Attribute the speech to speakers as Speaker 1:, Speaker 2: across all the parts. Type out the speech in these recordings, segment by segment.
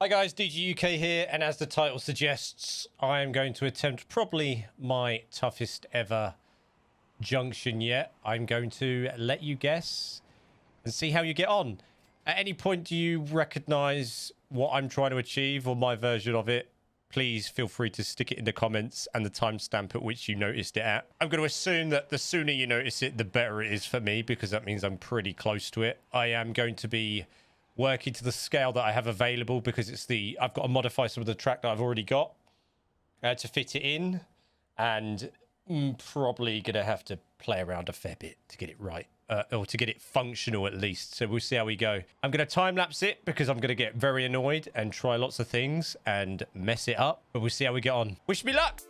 Speaker 1: Hi guys, DG UK here, and as the title suggests, I am going to attempt probably my toughest ever junction yet. I'm going to let you guess and see how you get on. At any point, do you recognize what I'm trying to achieve or my version of it? Please feel free to stick it in the comments and the timestamp at which you noticed it at. I'm going to assume that the sooner you notice it, the better it is for me, because that means I'm pretty close to it. I am going to be working to the scale that I have available, because I've got to modify some of the track that I've already got to fit it in, and probably going to have to play around a fair bit to get it right. Or to get it functional at least. So we'll see how we go. I'm going to time lapse it because I'm going to get very annoyed and try lots of things and mess it up. But we'll see how we get on. Wish me luck.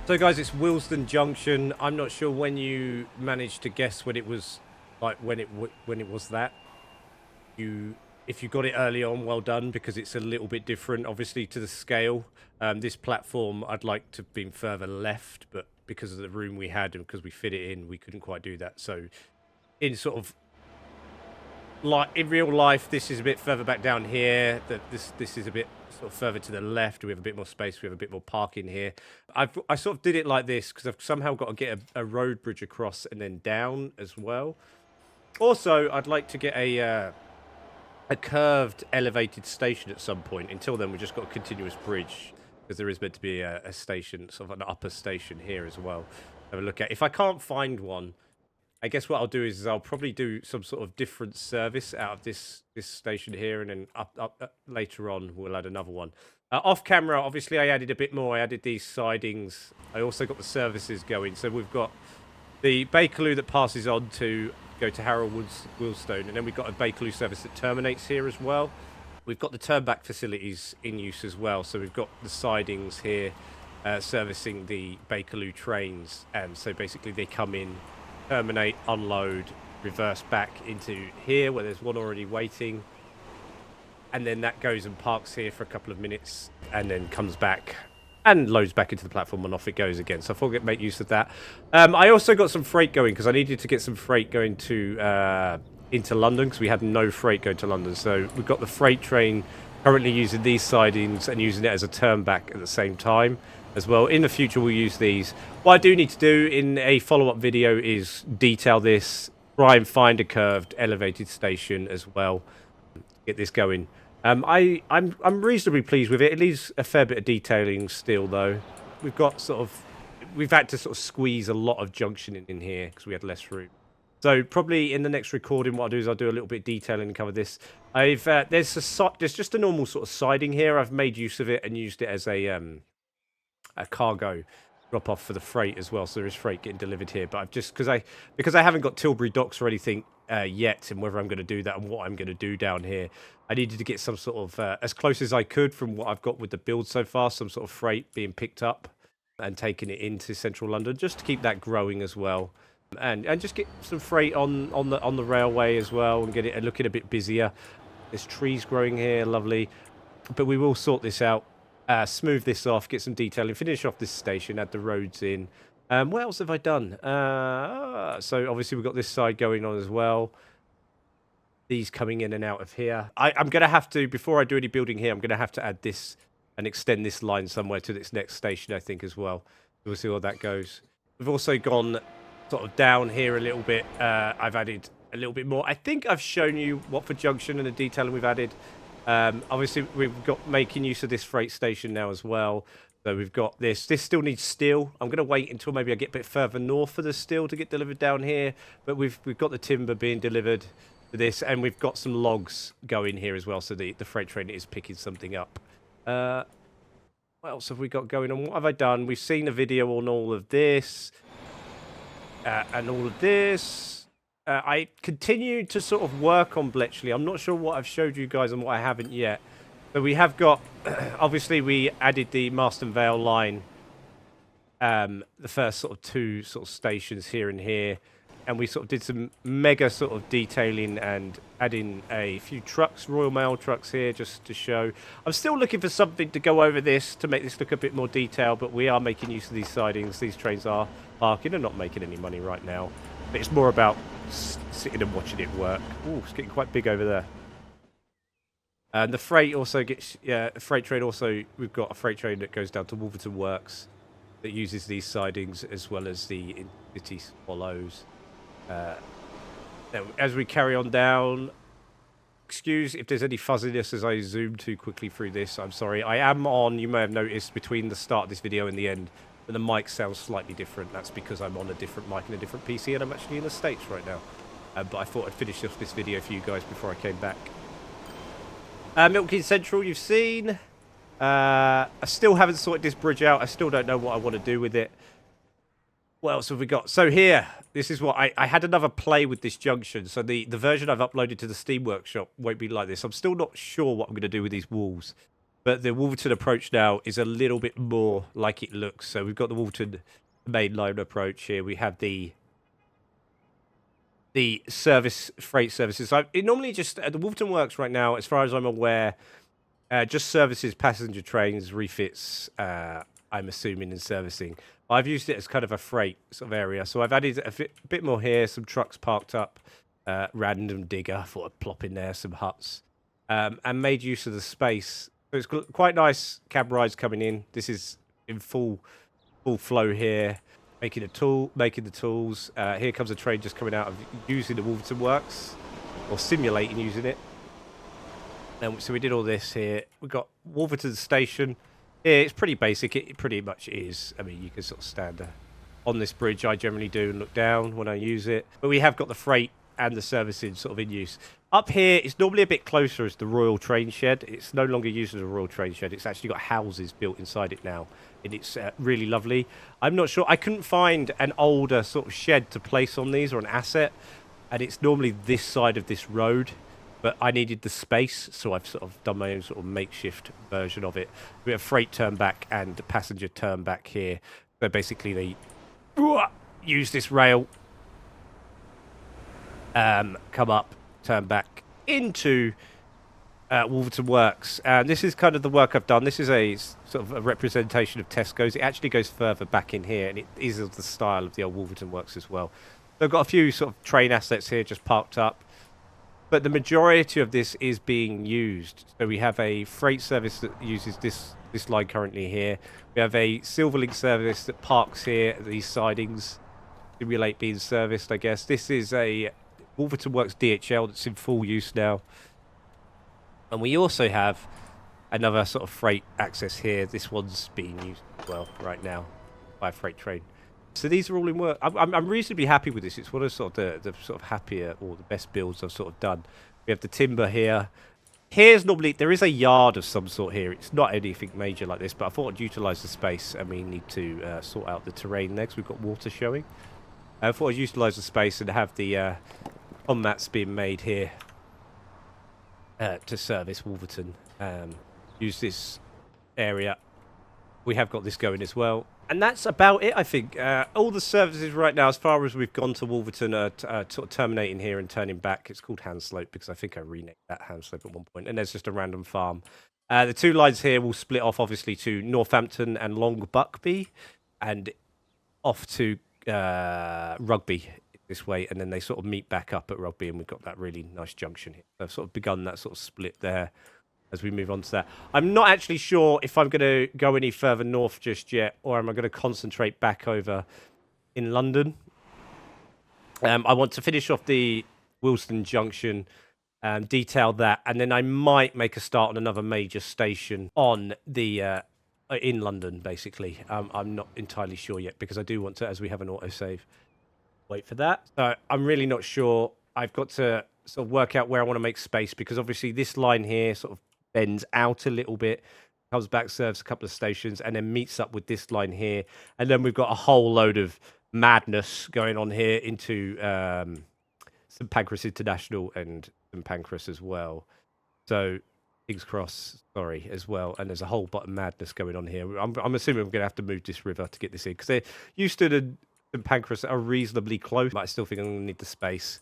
Speaker 1: So guys, it's Willesden Junction. I'm not sure when you managed to guess when it was, like when it was that. If you got it early on, well done, because it's a little bit different, obviously, to the scale. This platform, I'd like to have been further left, but because of the room we had and because we fit it in, we couldn't quite do that. So, in sort of like in real life, this is a bit further back down here. This is a bit sort of further to the left. We have a bit more space. We have a bit more parking here. I sort of did it like this because I've somehow got to get a road bridge across and then down as well. Also, I'd like to get a curved elevated station at some point. Until then, we've just got a continuous bridge because there is meant to be a station, sort of an upper station here as well. Have a look at. If I can't find one, I guess what I'll do is I'll probably do some sort of different service out of this station here, and then up later on we'll add another one. Off camera, obviously, I added a bit more. I added these sidings. I also got the services going. So we've got the Bakerloo that passes on to go to Harold Woods, Willesden, and then we've got a Bakerloo service that terminates here as well. We've got the turnback facilities in use as well. So we've got the sidings here servicing the Bakerloo trains, and so basically they come in, terminate, unload, reverse back into here where there's one already waiting, and then that goes and parks here for a couple of minutes and then comes back and loads back into the platform, and off it goes again. So I thought I'd make use of that. I also got some freight going because I needed to get some freight going to into London because we had no freight going to London. So we've got the freight train currently using these sidings and using it as a turnback at the same time as well. In the future, we'll use these. What I do need to do in a follow-up video is detail this, try and find a curved elevated station as well, get this going. I'm reasonably pleased with it. It leaves a fair bit of detailing still, though. We've had to sort of squeeze a lot of junction in here because we had less room. So probably in the next recording, what I'll do is I'll do a little bit of detailing and cover this. There's just a normal sort of siding here. I've made use of it and used it as a cargo drop off for the freight as well, so there is freight getting delivered here. But I've just because I haven't got Tilbury docks or anything yet, and whether I'm going to do that and what I'm going to do down here, I needed to get some sort of as close as I could from what I've got with the build so far, some sort of freight being picked up and taking it into central London, just to keep that growing as well, and just get some freight on the railway as well, and get it looking a bit busier. There's trees growing here, lovely, but we will sort this out. Smooth this off, get some detailing, finish off this station, add the roads in. What else have I done? So obviously we've got this side going on as well. These coming in and out of here. I'm going to have to, before I do any building here, I'm going to have to add this and extend this line somewhere to this next station, I think, as well. We'll see how that goes. We've also gone sort of down here a little bit. I've added a little bit more. I think I've shown you Watford Junction and the detailing we've added. Obviously, we've got making use of this freight station now as well. So we've got this. This still needs steel. I'm going to wait until maybe I get a bit further north for the steel to get delivered down here. But we've got the timber being delivered to this, and we've got some logs going here as well. So the freight train is picking something up. What else have we got going on? What have I done? We've seen a video on all of this and all of this. I continue to sort of work on Bletchley. I'm not sure what I've showed you guys and what I haven't yet. But we have got, obviously we added the Marston Vale line, the first sort of two sort of stations here and here. And we sort of did some mega sort of detailing and adding a few trucks, Royal Mail trucks here just to show. I'm still looking for something to go over this to make this look a bit more detailed, but we are making use of these sidings. These trains are parking and not making any money right now. But it's more about sitting and watching it work. Oh, it's getting quite big over there. And the freight also gets, the freight train also, we've got a freight train that goes down to Wolverton Works that uses these sidings as well as the City Swallows. As we carry on down, excuse if there's any fuzziness as I zoom too quickly through this. I'm sorry. I am on, you may have noticed, between the start of this video and the end, but the mic sounds slightly different. That's because I'm on a different mic and a different PC, and I'm actually in the States right now. But I thought I'd finish off this video for you guys before I came back. Milton Keynes Central, you've seen. I still haven't sorted this bridge out. I still don't know what I want to do with it. What else have we got? So here, this is what I had another play with this junction. So the version I've uploaded to the Steam Workshop won't be like this. I'm still not sure what I'm going to do with these walls. But the Wolverton approach now is a little bit more like it looks. So we've got the Wolverton main line approach here. We have the freight services. So it normally just the Wolverton works right now, as far as I'm aware, just services passenger trains, refits. I'm assuming in servicing. I've used it as kind of a freight sort of area. So I've added a bit more here. Some trucks parked up, random digger. I thought I'd plop in there some huts, and made use of the space. So it's quite nice cab rides coming in. This is in full flow here. Making the tools. Here comes a train just coming out of using the Wolverton Works, or simulating using it. And so we did all this here. We've got Wolverton Station. Here, it's pretty basic. It pretty much is. I mean, you can sort of stand on this bridge. I generally do and look down when I use it. But we have got the freight and the servicing sort of in use. Up here, it's normally a bit closer as the Royal Train Shed. It's no longer used as a Royal Train Shed. It's actually got houses built inside it now. And it's really lovely. I'm not sure. I couldn't find an older sort of shed to place on these, or an asset. And it's normally this side of this road. But I needed the space, so I've sort of done my own sort of makeshift version of it. We have freight turn back and passenger turn back here. So basically they use this rail, come up, turn back into Wolverton Works. And this is kind of the work I've done. This is a sort of a representation of Tesco's. It actually goes further back in here, and it is of the style of the old Wolverton Works as well. So I've got a few sort of train assets here just parked up. But the majority of this is being used. So we have a freight service that uses this line currently here. We have a Silverlink service that parks here at these sidings, simulate being serviced, I guess. This is a Wolverton Works DHL that's in full use now. And we also have another sort of freight access here. This one's being used as well right now by a freight train. So these are all in work. I'm reasonably happy with this. It's one of sort of the sort of happier or the best builds I've sort of done. We have the timber here. Here's normally, there is a yard of some sort here. It's not anything major like this, but I thought I'd utilise the space, and we need to sort out the terrain next. We've got water showing. I thought I'd utilise the space and have the on mats being made here to service Wolverton. Use this area. We have got this going as well. And that's about it, I think. All the services right now, as far as we've gone to Wolverton, are sort of terminating here and turning back. It's called Hanslope because I think I renamed that Hanslope at one point. And there's just a random farm. The two lines here will split off, obviously, to Northampton and Long Buckby, and off to Rugby this way. And then they sort of meet back up at Rugby, and we've got that really nice junction here. So I've sort of begun that sort of split there. As we move on to that, I'm not actually sure if I'm going to go any further north just yet, or am I going to concentrate back over in London. I want to finish off the Willesden Junction, detail that, and then I might make a start on another major station on the in London, basically. I'm not entirely sure yet, because I do want to, as we have an autosave, wait for that. So I'm really not sure. I've got to sort of work out where I want to make space, because obviously this line here sort of bends out a little bit, comes back, serves a couple of stations, and then meets up with this line here. And then we've got a whole load of madness going on here into St Pancras International and St Pancras as well. So King's Cross, sorry, as well. And there's a whole lot of madness going on here. I'm assuming I'm going to have to move this river to get this in, because they're Euston and St Pancras are reasonably close, but I still think I'm going to need the space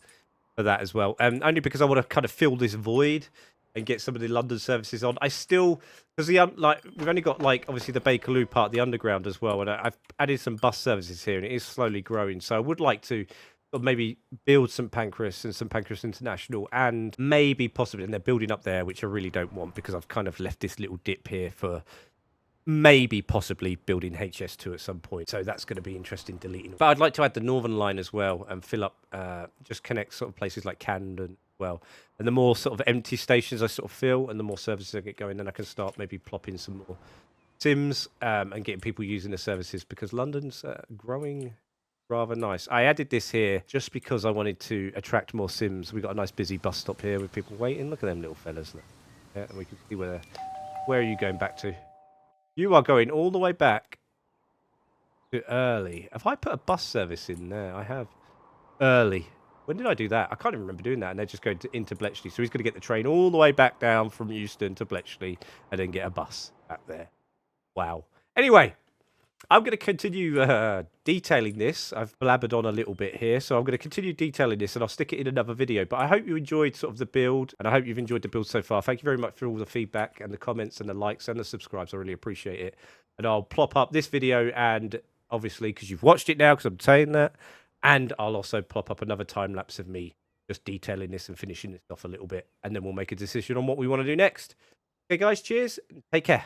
Speaker 1: for that as well. Only because I want to kind of fill this void and get some of the London services on. I still, because the like we've only got like obviously the Bakerloo part, the underground as well, and I've added some bus services here, and it is slowly growing. So I would like to maybe build St Pancras and St Pancras International, and maybe possibly, and they're building up there, which I really don't want, because I've kind of left this little dip here for maybe possibly building HS2 at some point. So that's going to be interesting deleting. But I'd like to add the Northern Line as well and fill up, just connect sort of places like Camden as well. And the more sort of empty stations I sort of fill, and the more services I get going, then I can start maybe plopping some more Sims and getting people using the services, because London's growing rather nice. I added this here just because I wanted to attract more Sims. We've got a nice busy bus stop here with people waiting. Look at them little fellas. Yeah, and we can see where are you going back to? You are going all the way back to Early. Have I put a bus service in there? I have. Early. When did I do that? I can't even remember doing that. And they're just going into Bletchley. So he's going to get the train all the way back down from Euston to Bletchley and then get a bus back there. Wow. Anyway, I'm going to continue detailing this. I've blabbered on a little bit here, so I'm going to continue detailing this, and I'll stick it in another video. But I hope you enjoyed sort of the build, and I hope you've enjoyed the build so far. Thank you very much for all the feedback and the comments and the likes and the subscribes. I really appreciate it. And I'll plop up this video, and obviously, because you've watched it now, because I'm saying that, and I'll also plop up another time lapse of me just detailing this and finishing this off a little bit, and then we'll make a decision on what we want to do next. Okay, guys, cheers. Take care.